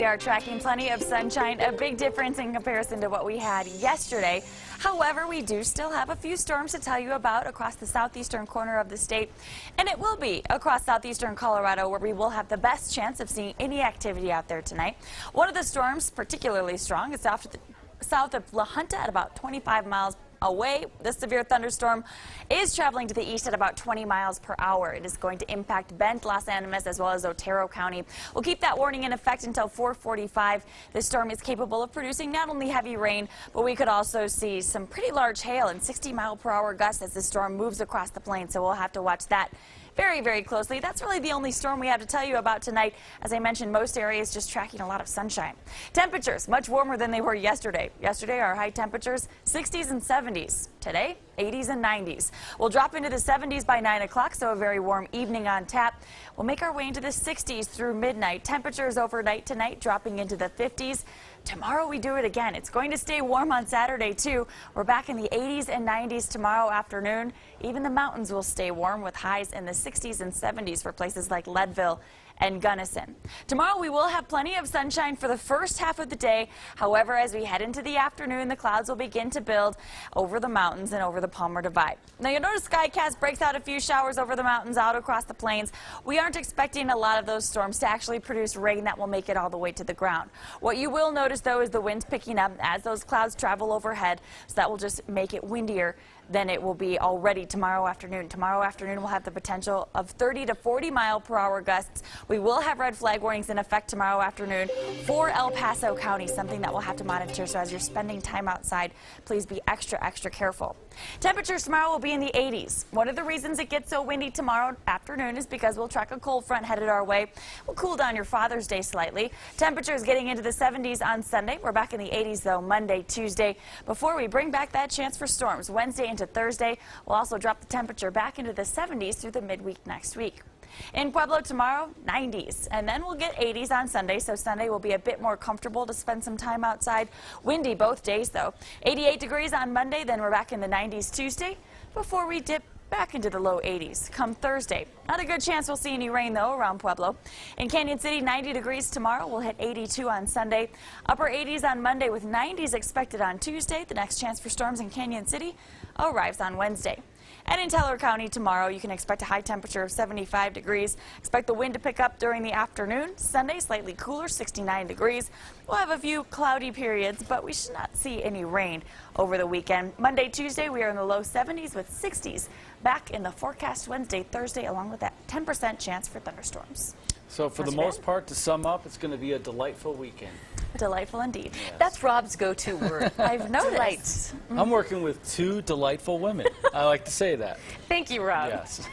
we are tracking plenty of sunshine, a big difference in comparison to what we had yesterday. However, we do still have a few storms to tell you about across the southeastern corner of the state, and it will be across southeastern Colorado where we will have the best chance of seeing any activity out there tonight. One of the storms particularly strong is south of La Junta at about 25 miles away. This severe thunderstorm is traveling to the east at about 20 miles per hour. It is going to impact Bend, Los Animas, as well as Otero County. We'll keep that warning in effect until 4:45. This storm is capable of producing not only heavy rain, but we could also see some pretty large hail and 60-mile-per-hour gusts as the storm moves across the plain. So we'll have to watch that very, very closely. That's really the only storm we have to tell you about tonight. As I mentioned, most areas just tracking a lot of sunshine. Temperatures much warmer than they were yesterday. Yesterday, our high temperatures 60s and 70s. Today, 80s and 90s. We'll drop into the 70s by 9 o'clock, so a very warm evening on tap. We'll make our way into the 60s through midnight. Temperatures overnight tonight dropping into the 50s. Tomorrow we do it again. It's going to stay warm on Saturday, too. We're back in the 80s and 90s tomorrow afternoon. Even the mountains will stay warm with highs in the 60s and 70s for places like Leadville and Gunnison. Tomorrow we will have plenty of sunshine for the first half of the day. However, as we head into the afternoon, the clouds will begin to build over the mountains and over the Palmer Divide. Now you'll notice Skycast breaks out a few showers over the mountains out across the plains. We aren't expecting a lot of those storms to actually produce rain that will make it all the way to the ground. What you will notice though is the winds picking up as those clouds travel overhead, so that will just make it windier than it will be already tomorrow afternoon. Tomorrow afternoon we'll have the potential of 30 to 40 mile per hour gusts. We will have red flag warnings in effect tomorrow afternoon for El Paso County, something that we'll have to monitor. So as you're spending time outside, please be extra careful. Temperatures tomorrow will be in the 80s. One of the reasons it gets so windy tomorrow afternoon is because we'll track a cold front headed our way. We'll cool down your Father's Day slightly. Temperatures getting into the 70s on Sunday. We're back in the 80s though Monday, Tuesday, before we bring back that chance for storms Wednesday into Thursday. We'll also drop the temperature back into the 70s through the midweek next week. In Pueblo tomorrow, 90s, and then we'll get 80s on Sunday, so Sunday will be a bit more comfortable to spend some time outside. Windy both days, though. 88 degrees on Monday, then we're back in the 90s Tuesday, before we dip back into the low 80s come Thursday. Not a good chance we'll see any rain, though, around Pueblo. In Canyon City, 90 degrees tomorrow. We'll hit 82 on Sunday. Upper 80s on Monday with 90s expected on Tuesday. The next chance for storms in Canyon City arrives on Wednesday. And in Teller County tomorrow, you can expect a high temperature of 75 degrees. Expect the wind to pick up during the afternoon. Sunday, slightly cooler, 69 degrees. We'll have a few cloudy periods, but we should not see any rain over the weekend. Monday, Tuesday, we are in the low 70s with 60s back in the forecast Wednesday, Thursday, along with that 10% chance for thunderstorms. So for the most part, to sum up, it's going to be a delightful weekend. Delightful indeed. Yes. That's Rob's go-to word. I've noticed. I'm working with two delightful women. I like to say that. Thank you, Rob. Yes.